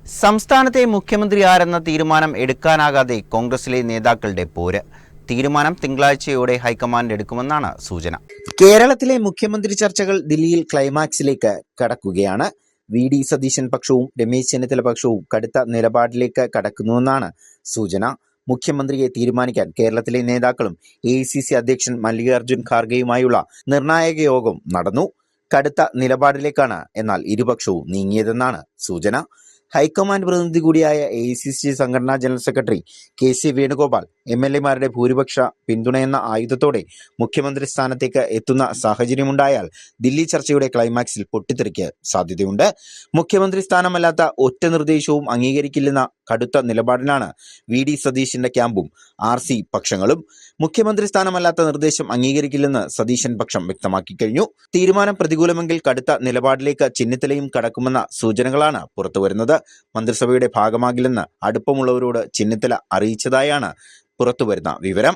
സംസ്ഥാനത്തെ മുഖ്യമന്ത്രി ആരെന്ന തീരുമാനം എടുക്കാനാകാതെ കോൺഗ്രസിലെ നേതാക്കളുടെ പോര്. തീരുമാനം തിങ്കളാഴ്ചയോടെ ഹൈക്കമാൻഡ് എടുക്കുമെന്നാണ് സൂചന. കേരളത്തിലെ മുഖ്യമന്ത്രി ചർച്ചകൾ ദില്ലിയിൽ ക്ലൈമാക്സിലേക്ക് കടക്കുകയാണ്. വി.ഡി. സതീശൻ പക്ഷവും രമേശ് ചെന്നിത്തല പക്ഷവും കടുത്ത നിലപാടിലേക്ക് കടക്കുന്നുവെന്നാണ് സൂചന. മുഖ്യമന്ത്രിയെ തീരുമാനിക്കാൻ കേരളത്തിലെ നേതാക്കളും AICC അധ്യക്ഷൻ മല്ലികാർജ്ജുൻ ഖാർഗെയുമായുള്ള നിർണായക യോഗം നടന്നു. കടുത്ത നിലപാടിലേക്കാണ് എന്നാൽ ഇരുപക്ഷവും നീങ്ങിയതെന്നാണ് സൂചന. ഹൈക്കമാൻഡ് പ്രതിനിധി കൂടിയായ AICC സംഘടനാ ജനറൽ സെക്രട്ടറി KC വേണുഗോപാൽ MLA-മാരുടെ ഭൂരിപക്ഷ പിന്തുണയെന്ന ആയുധത്തോടെ മുഖ്യമന്ത്രി സ്ഥാനത്തേക്ക് എത്തുന്ന സാഹചര്യമുണ്ടായാൽ ദില്ലി ചർച്ചയുടെ ക്ലൈമാക്സിൽ പൊട്ടിത്തെറിക്ക് സാധ്യതയുണ്ട്. മുഖ്യമന്ത്രി സ്ഥാനമല്ലാത്ത ഒറ്റ നിർദ്ദേശവും അംഗീകരിക്കില്ലെന്ന കടുത്ത നിലപാടിലാണ് V.D. സതീശന്റെ ക്യാമ്പും RC പക്ഷങ്ങളും. മുഖ്യമന്ത്രി സ്ഥാനമല്ലാത്ത നിർദ്ദേശം അംഗീകരിക്കില്ലെന്ന് സതീശൻ പക്ഷം വ്യക്തമാക്കി കഴിഞ്ഞു. തീരുമാനം പ്രതികൂലമെങ്കിൽ കടുത്ത നിലപാടിലേക്ക് ചെന്നിത്തലയും കടക്കുമെന്ന സൂചനകളാണ് പുറത്തുവരുന്നത്. മന്ത്രിസഭയുടെ ഭാഗമാകില്ലെന്ന് അടുപ്പമുള്ളവരോട് ചെന്നിത്തല അറിയിച്ചതായാണ് പുറത്തുവരുന്ന വിവരം.